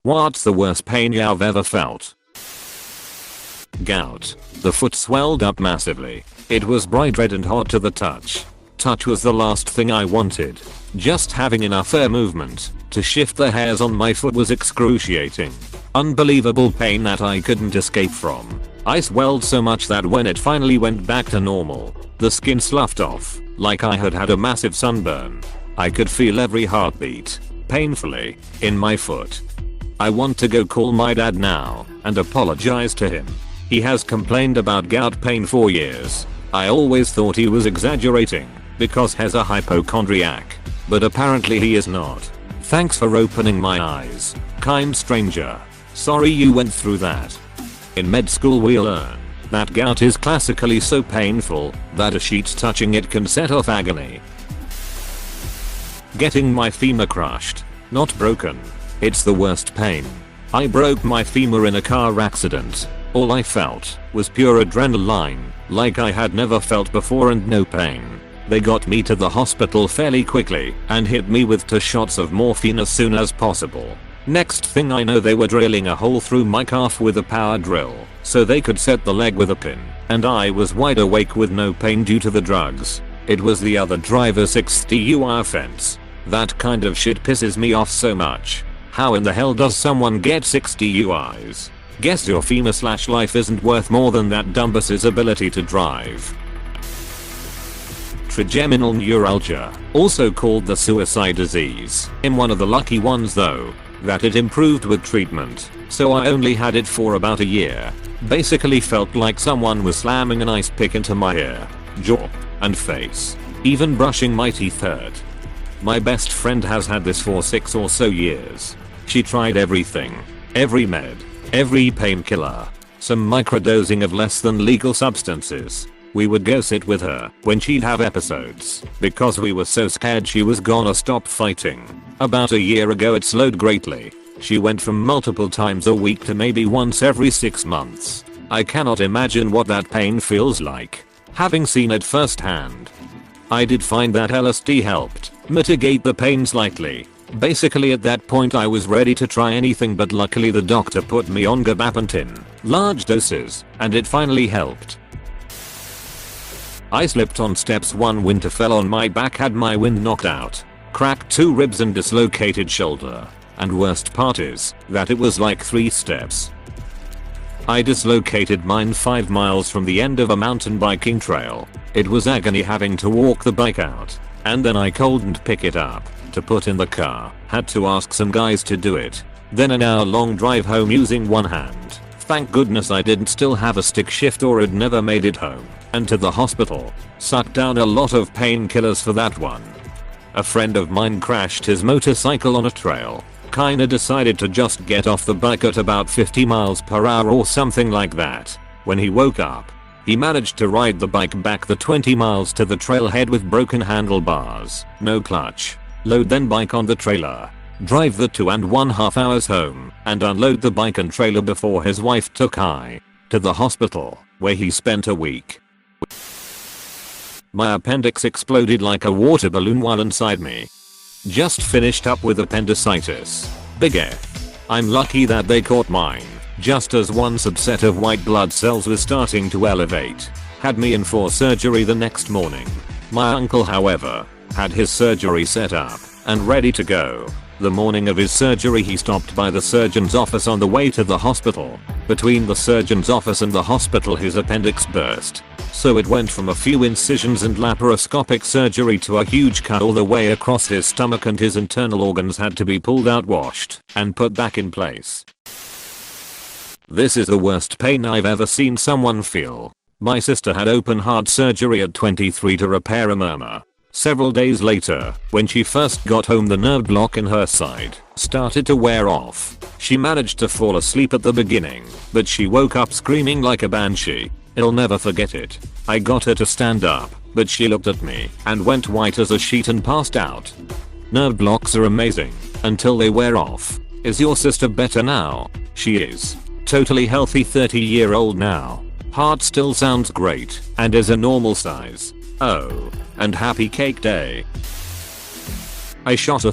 What's the worst pain you've ever felt? Gout. The foot swelled up massively. It was bright red and hot to the touch. Touch was the last thing I wanted. Just having enough air movement to shift the hairs on my foot was excruciating. Unbelievable pain that I couldn't escape from. I swelled so much that when it finally went back to normal, the skin sloughed off, like I had had a massive sunburn. I could feel every heartbeat, painfully, in my foot. I want to go call my dad now and apologize to him. He has complained about gout pain for years. I always thought he was exaggerating because he's a hypochondriac, but apparently he is not. Thanks for opening my eyes, kind stranger. Sorry you went through that. In med school we learn that gout is classically so painful that a sheet touching it can set off agony. Getting my femur crushed, not broken. It's the worst pain. I broke my femur in a car accident. All I felt was pure adrenaline, like I had never felt before, and no pain. They got me to the hospital fairly quickly and hit me with 2 shots of morphine as soon as possible. Next thing I know, they were drilling a hole through my calf with a power drill so they could set the leg with a pin, and I was wide awake with no pain due to the drugs. It was the other driver's 6th DUI offense. That kind of shit pisses me off so much. How in the hell does someone get 6 DUIs? Guess your femur/life isn't worth more than that dumbass's ability to drive. Trigeminal neuralgia, also called the suicide disease. I'm one of the lucky ones though that it improved with treatment, so I only had it for about a year. Basically felt like someone was slamming an ice pick into my ear, jaw, and face. Even brushing my teeth hurt. My best friend has had this for 6 or so years. She tried everything. Every med. Every painkiller. Some microdosing of less than legal substances. We would go sit with her when she'd have episodes because we were so scared she was gonna stop fighting. About a year ago it slowed greatly. She went from multiple times a week to maybe once every 6 months. I cannot imagine what that pain feels like, having seen it firsthand. I did find that LSD helped mitigate the pain slightly. Basically at that point I was ready to try anything, but luckily the doctor put me on gabapentin, large doses, and it finally helped. I slipped on steps one winter, fell on my back, had my wind knocked out, cracked 2 ribs and dislocated shoulder. And worst part is that it was like 3 steps. I dislocated mine 5 miles from the end of a mountain biking trail. It was agony having to walk the bike out, and then I couldn't pick it up to put in the car. Had to ask some guys to do it. Then an hour-long drive home using one hand. Thank goodness I didn't still have a stick shift or I'd never made it home. And to the hospital. Sucked down a lot of painkillers for that one. A friend of mine crashed his motorcycle on a trail. Kinda decided to just get off the bike at about 50 miles per hour or something like that. When he woke up, he managed to ride the bike back the 20 miles to the trailhead with broken handlebars, no clutch. Load then bike on the trailer. Drive the 2.5 hours home and unload the bike and trailer before his wife took I to the hospital, where he spent a week. My appendix exploded like a water balloon while inside me. Just finished up with appendicitis. Big F. I'm lucky that they caught mine, just as one subset of white blood cells was starting to elevate. Had me in for surgery the next morning. My uncle, however, had his surgery set up and ready to go. The morning of his surgery he stopped by the surgeon's office on the way to the hospital. Between the surgeon's office and the hospital his appendix burst. So it went from a few incisions and laparoscopic surgery to a huge cut all the way across his stomach, and his internal organs had to be pulled out, washed, and put back in place. This is the worst pain I've ever seen someone feel. My sister had open heart surgery at 23 to repair a murmur. Several days later, when she first got home, the nerve block in her side started to wear off. She managed to fall asleep at the beginning, but she woke up screaming like a banshee. I'll never forget it. I got her to stand up, but she looked at me and went white as a sheet and passed out. Nerve blocks are amazing until they wear off. Is your sister better now? She is. Totally healthy, 30-year-old now. Heart still sounds great and is a normal size. Oh, and happy cake day. I shot a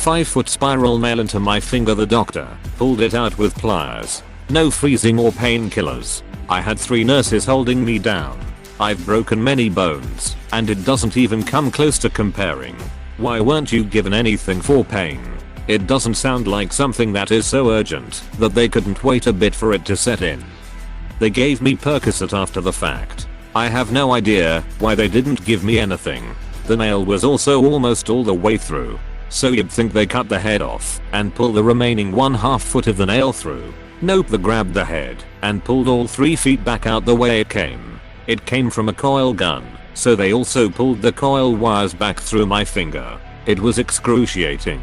5-foot spiral nail into my finger. The doctor pulled it out with pliers. No freezing or painkillers. I had 3 nurses holding me down. I've broken many bones, and it doesn't even come close to comparing. Why weren't you given anything for pain? It doesn't sound like something that is so urgent that they couldn't wait a bit for it to set in. They gave me Percocet after the fact. I have no idea why they didn't give me anything. The nail was also almost all the way through, so you'd think they cut the head off and pull the remaining 1/2 foot of the nail through. Nope, they grabbed the head and pulled all 3 feet back out the way it came. It came from a coil gun, so they also pulled the coil wires back through my finger. It was excruciating.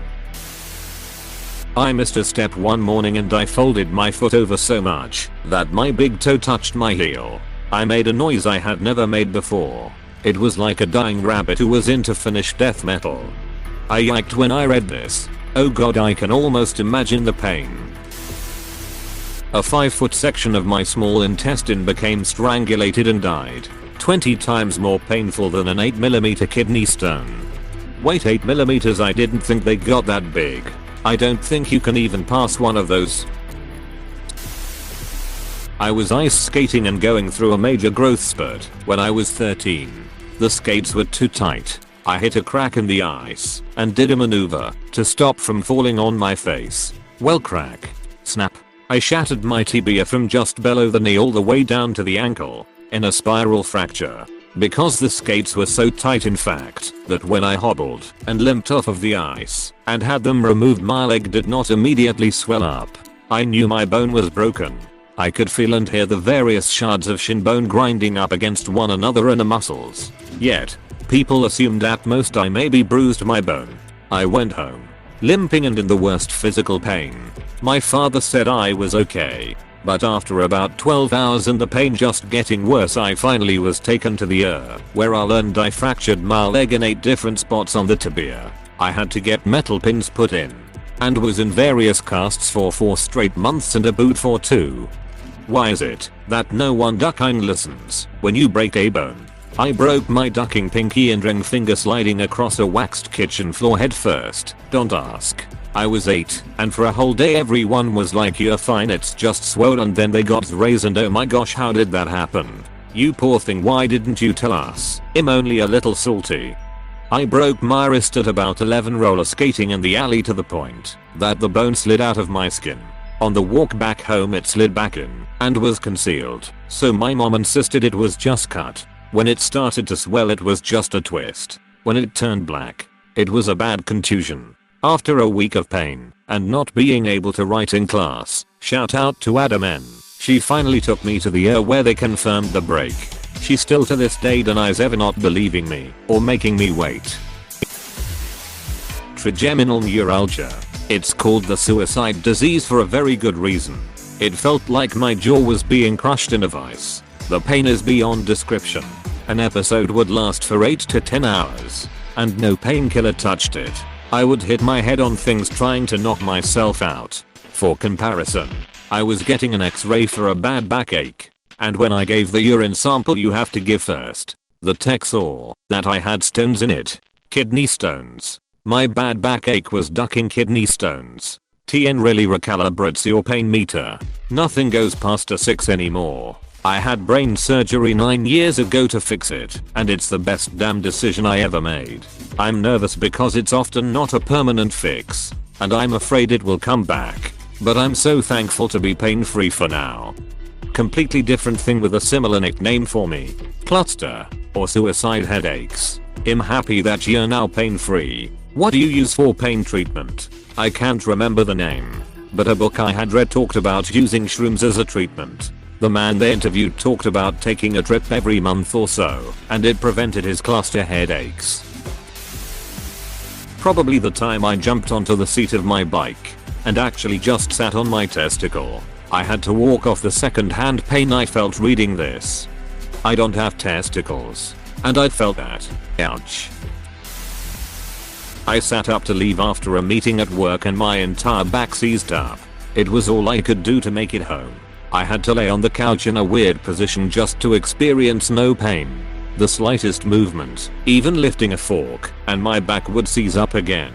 I missed a step one morning and I folded my foot over so much that my big toe touched my heel. I made a noise I had never made before. It was like a dying rabbit who was into finished death metal. I yiked when I read this. Oh god, I can almost imagine the pain. A 5-foot section of my small intestine became strangulated and died. 20 times more painful than an 8mm kidney stone. Wait, 8mm? I didn't think they got that big. I don't think you can even pass one of those. I was ice skating and going through a major growth spurt when I was 13. The skates were too tight. I hit a crack in the ice and did a maneuver to stop from falling on my face. Well, crack. Snap. I shattered my tibia from just below the knee all the way down to the ankle in a spiral fracture. Because the skates were so tight, in fact, that when I hobbled and limped off of the ice and had them removed, my leg did not immediately swell up. I knew my bone was broken. I could feel and hear the various shards of shin bone grinding up against one another in the muscles. Yet, people assumed at most I maybe bruised my bone. I went home, limping and in the worst physical pain. My father said I was okay. But after about 12 hours and the pain just getting worse, I finally was taken to the ER, where I learned I fractured my leg in 8 different spots on the tibia. I had to get metal pins put in, and was in various casts for 4 straight months and a boot for 2. Why is it that no one ducking listens when you break a bone? I broke my ducking pinky and ring finger sliding across a waxed kitchen floor head first. Don't ask. I was 8, and for a whole day everyone was like, "You're fine, it's just swollen." Then they got raised and oh my gosh, how did that happen? You poor thing, why didn't you tell us? I'm only a little salty. I broke my wrist at about 11 roller skating in the alley to the point that the bone slid out of my skin. On the walk back home it slid back in and was concealed, so my mom insisted it was just cut. When it started to swell it was just a twist. When it turned black, it was a bad contusion. After a week of pain and not being able to write in class, shout out to Adam N, she finally took me to the ER where they confirmed the break. She still to this day denies ever not believing me or making me wait. Trigeminal neuralgia. It's called the suicide disease for a very good reason. It felt like my jaw was being crushed in a vice. The pain is beyond description. An episode would last for 8 to 10 hours, and no painkiller touched it. I would hit my head on things trying to knock myself out. For comparison, I was getting an X-ray for a bad backache, and when I gave the urine sample you have to give first, the tech saw that I had stones in it. Kidney stones. My bad backache was ducking kidney stones. TN really recalibrates your pain meter. Nothing goes past a 6 anymore. I had brain surgery 9 years ago to fix it, and it's the best damn decision I ever made. I'm nervous because it's often not a permanent fix, and I'm afraid it will come back, but I'm so thankful to be pain-free for now. Completely different thing with a similar nickname for me. Cluster, or suicide headaches. I'm happy that you're now pain-free. What do you use for pain treatment? I can't remember the name, but a book I had read talked about using shrooms as a treatment. The man they interviewed talked about taking a trip every month or so, and it prevented his cluster headaches. Probably the time I jumped onto the seat of my bike and actually just sat on my testicle. I had to walk off the second-hand pain I felt reading this. I don't have testicles, and I felt that. Ouch. I sat up to leave after a meeting at work and my entire back seized up. It was all I could do to make it home. I had to lay on the couch in a weird position just to experience no pain. The slightest movement, even lifting a fork, and my back would seize up again.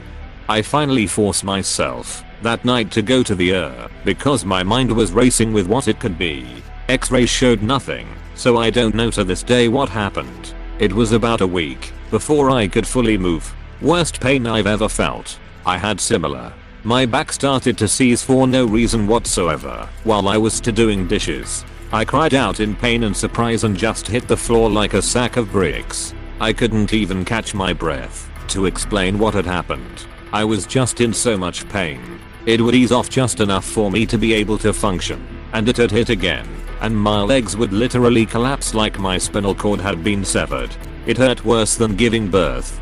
I finally forced myself that night to go to the because my mind was racing with what it could be. X-rays showed nothing, so I don't know to this day what happened. It was about a week before I could fully move. Worst pain I've ever felt. I had similar. My back started to seize for no reason whatsoever while I was still doing dishes. I cried out in pain and surprise and just hit the floor like a sack of bricks. I couldn't even catch my breath to explain what had happened. I was just in so much pain. It would ease off just enough for me to be able to function, and it had hit again, and my legs would literally collapse like my spinal cord had been severed. It hurt worse than giving birth.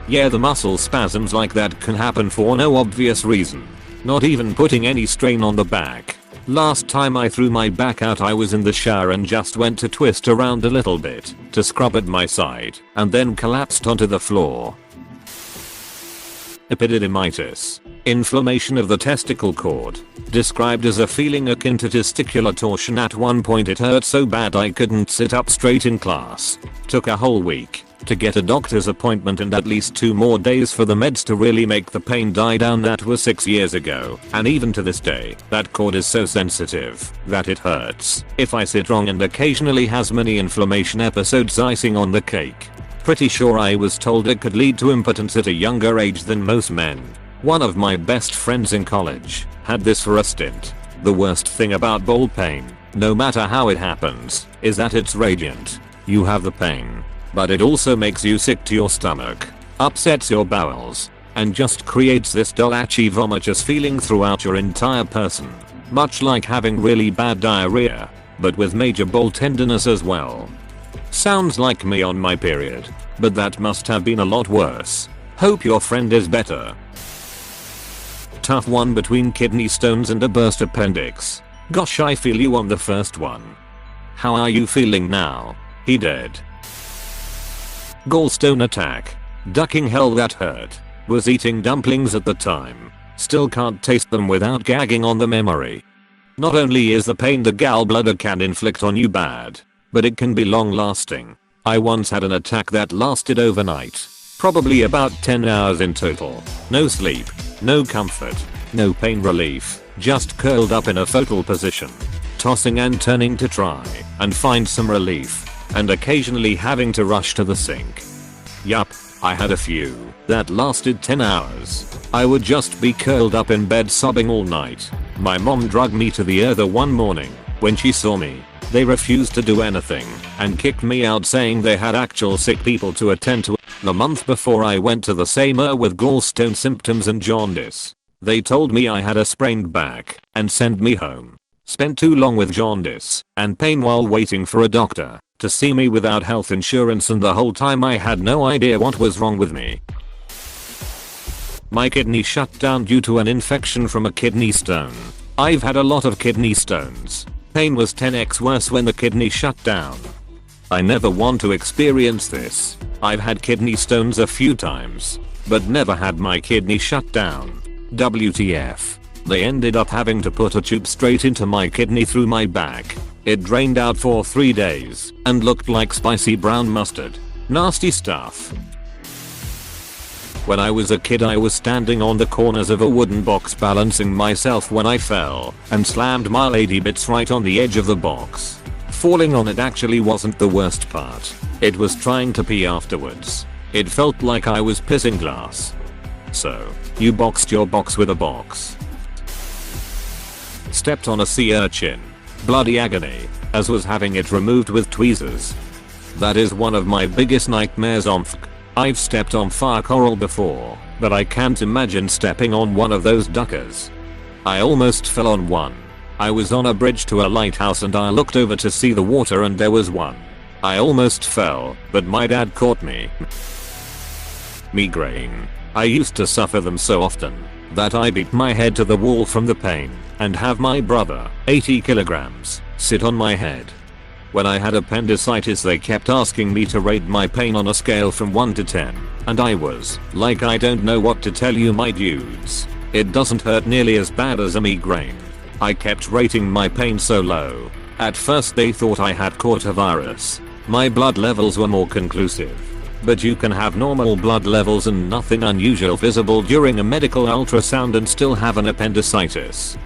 Yeah, the muscle spasms like that can happen for no obvious reason. Not even putting any strain on the back. Last time I threw my back out I was in the shower and just went to twist around a little bit to scrub at my side and then collapsed onto the floor. Epididymitis. Inflammation of the testicle cord. Described as a feeling akin to testicular torsion. At one point it hurt so bad I couldn't sit up straight in class. Took a whole week to get a doctor's appointment and at least 2 more days for the meds to really make the pain die down. That was 6 years ago, and even to this day, that cord is so sensitive that it hurts if I sit wrong and occasionally has many inflammation episodes icing on the cake. Pretty sure I was told it could lead to impotence at a younger age than most men. One of my best friends in college had this for a stint. The worst thing about ball pain, no matter how it happens, is that it's radiant. You have the pain, but it also makes you sick to your stomach, upsets your bowels, and just creates this dull itchy vomitous feeling throughout your entire person. Much like having really bad diarrhea, but with major ball tenderness as well. Sounds like me on my period, but that must have been a lot worse. Hope your friend is better. Tough one between kidney stones and a burst appendix. Gosh, I feel you on the first one. How are you feeling now? He dead. Gallstone attack. Ducking hell, that hurt. Was eating dumplings at the time. Still can't taste them without gagging on the memory. Not only is the pain the gallbladder can inflict on you bad, but it can be long lasting. I once had an attack that lasted overnight. Probably about 10 hours in total. No sleep, no comfort, no pain relief, just curled up in a fetal position. Tossing and turning to try and find some relief, and occasionally having to rush to the sink. Yup, I had a few that lasted 10 hours. I would just be curled up in bed sobbing all night. My mom dragged me to the ER one morning. When she saw me, they refused to do anything and kicked me out saying they had actual sick people to attend to. The month before I went to the same ER with gallstone symptoms and jaundice. They told me I had a sprained back and sent me home. Spent too long with jaundice and pain while waiting for a doctor to see me without health insurance, and the whole time I had no idea what was wrong with me. My kidney shut down due to an infection from a kidney stone. I've had a lot of kidney stones. Pain was 10x worse when the kidney shut down. I never want to experience this. I've had kidney stones a few times, but never had my kidney shut down. WTF. They ended up having to put a tube straight into my kidney through my back. It drained out for 3 days and looked like spicy brown mustard. Nasty stuff. When I was a kid I was standing on the corners of a wooden box balancing myself when I fell and slammed my lady bits right on the edge of the box. Falling on it actually wasn't the worst part. It was trying to pee afterwards. It felt like I was pissing glass. So, you boxed your box with a box. Stepped on a sea urchin. Bloody agony, as was having it removed with tweezers. That is one of my biggest nightmares. I've stepped on fire coral before, but I can't imagine stepping on one of those duckers. I almost fell on one. I was on a bridge to a lighthouse and I looked over to see the water and there was one. I almost fell, but my dad caught me. Migraine. I used to suffer them so often that I beat my head to the wall from the pain and have my brother, 80 kilograms, sit on my head. When I had appendicitis they kept asking me to rate my pain on a scale from 1 to 10, and I was like, I don't know what to tell you my dudes. It doesn't hurt nearly as bad as a migraine. I kept rating my pain so low. At first they thought I had caught a virus. My blood levels were more conclusive. but you can have normal blood levels and nothing unusual visible during a medical ultrasound and still have an appendicitis.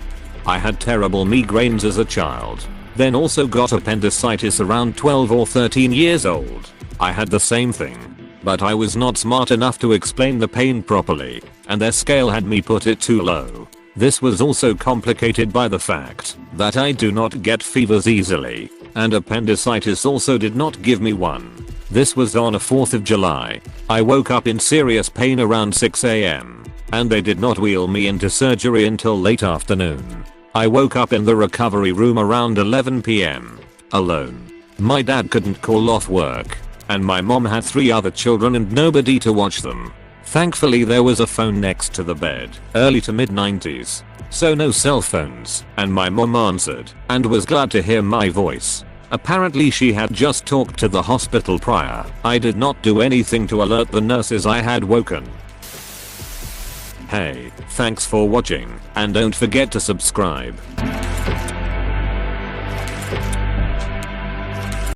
I had terrible migraines as a child, then also got appendicitis around 12 or 13 years old. I had the same thing, but I was not smart enough to explain the pain properly, and their scale had me put it too low. This was also complicated by the fact that I do not get fevers easily, and appendicitis also did not give me one. This was on a 4th of July. I woke up in serious pain around 6 AM, and they did not wheel me into surgery until late afternoon. I woke up in the recovery room around 11 PM, alone. My dad couldn't call off work, and my mom had 3 other children and nobody to watch them. Thankfully there was a phone next to the bed, early to mid 90s, so no cell phones, and my mom answered and was glad to hear my voice. Apparently she had just talked to the hospital prior. I did not do anything to alert the nurses I had woken. Hey, thanks for watching, and don't forget to subscribe.